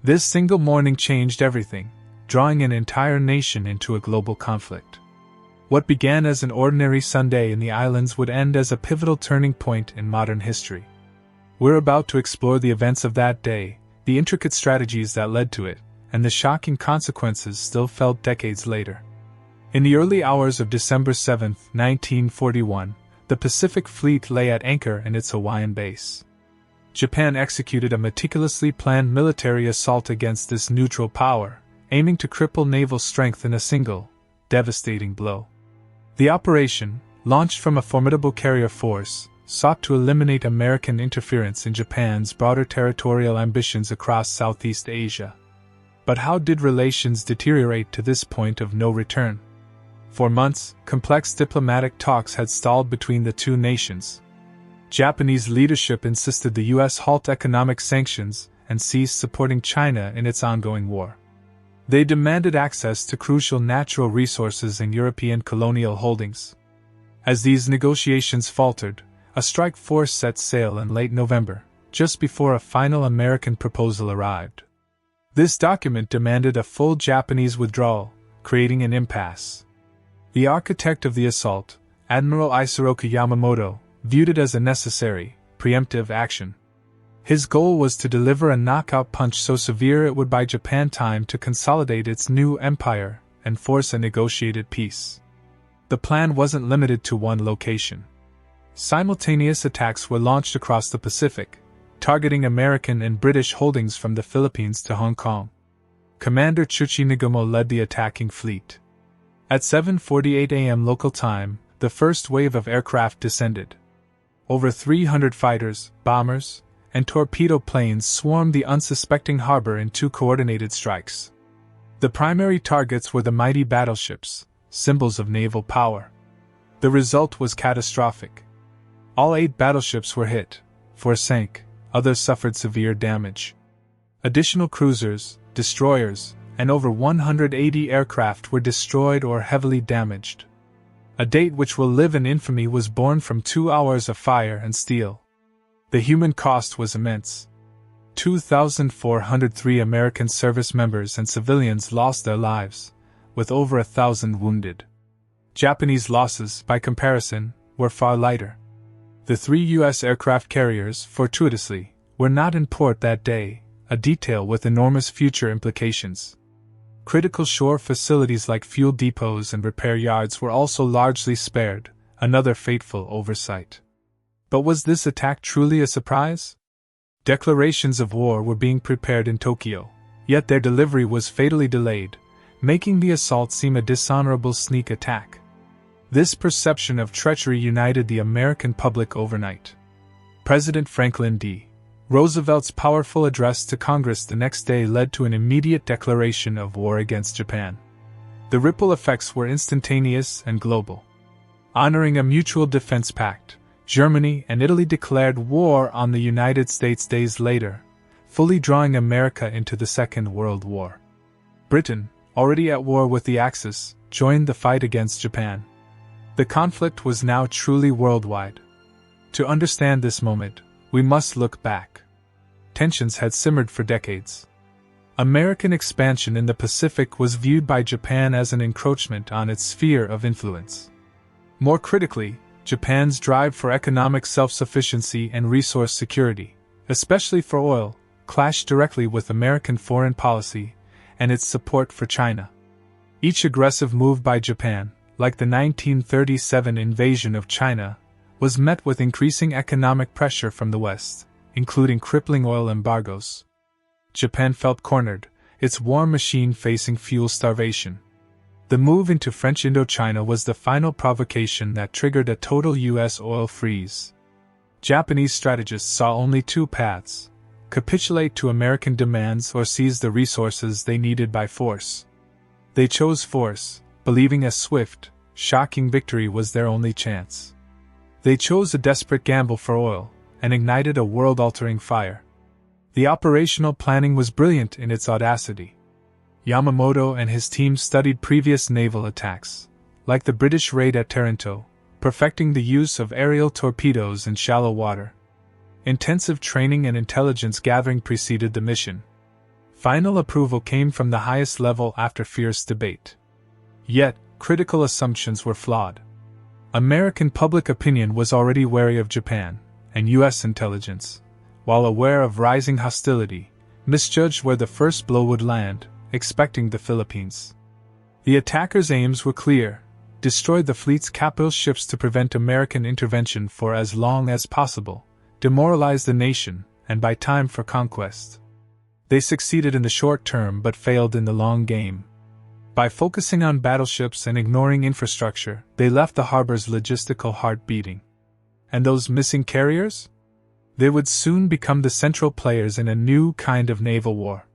This single morning changed everything, drawing an entire nation into a global conflict. What began as an ordinary Sunday in the islands would end as a pivotal turning point in modern history. We're about to explore the events of that day, the intricate strategies that led to it, and the shocking consequences still felt decades later. In the early hours of December 7, 1941, the Pacific Fleet lay at anchor in its Hawaiian base. Japan executed a meticulously planned military assault against this neutral power, aiming to cripple naval strength in a single, devastating blow. The operation, launched from a formidable carrier force, sought to eliminate American interference in Japan's broader territorial ambitions across Southeast Asia. But how did relations deteriorate to this point of no return? For months, complex diplomatic talks had stalled between the two nations. Japanese leadership insisted the U.S. halt economic sanctions and cease supporting China in its ongoing war. They demanded access to crucial natural resources and European colonial holdings. As these negotiations faltered, a strike force set sail in late November, just before a final American proposal arrived. This document demanded a full Japanese withdrawal, creating an impasse. The architect of the assault, Admiral Isoroku Yamamoto, viewed it as a necessary, preemptive action. His goal was to deliver a knockout punch so severe it would buy Japan time to consolidate its new empire and force a negotiated peace. The plan wasn't limited to one location. Simultaneous attacks were launched across the Pacific, targeting American and British holdings from the Philippines to Hong Kong. Commander Chuchi Nagumo led the attacking fleet. At 7:48 a.m. local time, the first wave of aircraft descended. Over 300 fighters, bombers, and torpedo planes swarmed the unsuspecting harbor in two coordinated strikes. The primary targets were the mighty battleships, symbols of naval power. The result was catastrophic. All 8 battleships were hit, 4 sank, others suffered severe damage. Additional cruisers, destroyers, and over 180 aircraft were destroyed or heavily damaged. A date which will live in infamy was born from 2 hours of fire and steel. The human cost was immense. 2,403 American service members and civilians lost their lives, with over 1,000 wounded. Japanese losses, by comparison, were far lighter. The 3 U.S. aircraft carriers, fortuitously, were not in port that day, a detail with enormous future implications. Critical shore facilities like fuel depots and repair yards were also largely spared, another fateful oversight. But was this attack truly a surprise? Declarations of war were being prepared in Tokyo, yet their delivery was fatally delayed, making the assault seem a dishonorable sneak attack. This perception of treachery united the American public overnight. President Franklin D. Roosevelt's powerful address to Congress the next day led to an immediate declaration of war against Japan. The ripple effects were instantaneous and global. Honoring a mutual defense pact, Germany and Italy declared war on the United States days later, fully drawing America into the Second World War. Britain, already at war with the Axis, joined the fight against Japan. The conflict was now truly worldwide. To understand this moment, we must look back. Tensions had simmered for decades. American expansion in the Pacific was viewed by Japan as an encroachment on its sphere of influence. More critically, Japan's drive for economic self-sufficiency and resource security, especially for oil, clashed directly with American foreign policy and its support for China. Each aggressive move by Japan, like the 1937 invasion of China, was met with increasing economic pressure from the West, including crippling oil embargoes. Japan felt cornered, its war machine facing fuel starvation. The move into French Indochina was the final provocation that triggered a total U.S. oil freeze. Japanese strategists saw only 2 paths: capitulate to American demands or seize the resources they needed by force. They chose force, believing a swift, shocking victory was their only chance. They chose a desperate gamble for oil, and ignited a world-altering fire. The operational planning was brilliant in its audacity. Yamamoto and his team studied previous naval attacks, like the British raid at Taranto, perfecting the use of aerial torpedoes in shallow water. Intensive training and intelligence gathering preceded the mission. Final approval came from the highest level after fierce debate. Yet, critical assumptions were flawed. American public opinion was already wary of Japan, and U.S. intelligence, while aware of rising hostility, misjudged where the first blow would land, expecting the Philippines. The attackers' aims were clear: destroy the fleet's capital ships to prevent American intervention for as long as possible, demoralize the nation, and buy time for conquest. They succeeded in the short term but failed in the long game. By focusing on battleships and ignoring infrastructure, they left the harbor's logistical heart beating. And those missing carriers? They would soon become the central players in a new kind of naval war.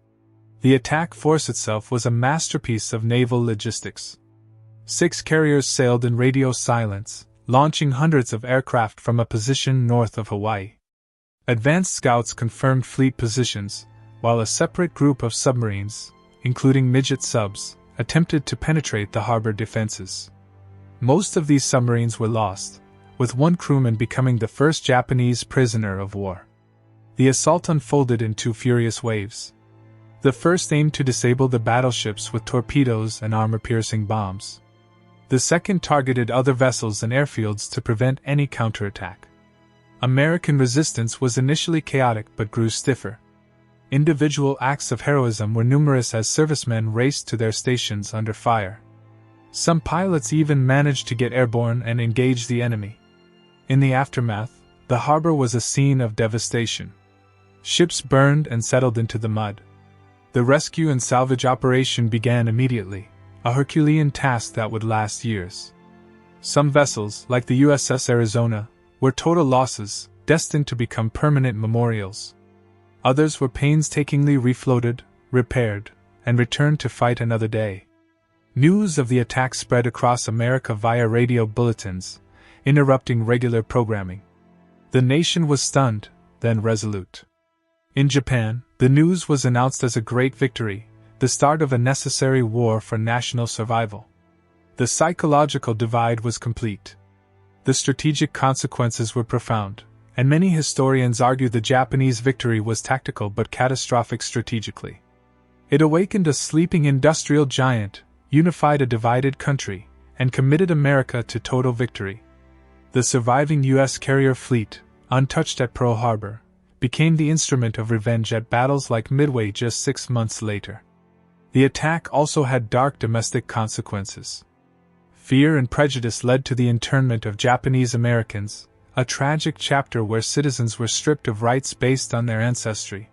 The attack force itself was a masterpiece of naval logistics. 6 carriers sailed in radio silence, launching hundreds of aircraft from a position north of Hawaii. Advanced scouts confirmed fleet positions, while a separate group of submarines, including midget subs, attempted to penetrate the harbor defenses. Most of these submarines were lost, with one crewman becoming the first Japanese prisoner of war. The assault unfolded in 2 furious waves. The first aimed to disable the battleships with torpedoes and armor-piercing bombs. The second targeted other vessels and airfields to prevent any counterattack. American resistance was initially chaotic but grew stiffer. Individual acts of heroism were numerous as servicemen raced to their stations under fire. Some pilots even managed to get airborne and engage the enemy. In the aftermath, the harbor was a scene of devastation. Ships burned and settled into the mud. The rescue and salvage operation began immediately, a Herculean task that would last years. Some vessels, like the USS Arizona, were total losses, destined to become permanent memorials. Others were painstakingly refloated, repaired, and returned to fight another day. News of the attack spread across America via radio bulletins, interrupting regular programming. The nation was stunned, then resolute. In Japan, the news was announced as a great victory, the start of a necessary war for national survival. The psychological divide was complete. The strategic consequences were profound, and many historians argue the Japanese victory was tactical but catastrophic strategically. It awakened a sleeping industrial giant, unified a divided country, and committed America to total victory. The surviving U.S. carrier fleet, untouched at Pearl Harbor, became the instrument of revenge at battles like Midway just 6 months later. The attack also had dark domestic consequences. Fear and prejudice led to the internment of Japanese Americans, a tragic chapter where citizens were stripped of rights based on their ancestry.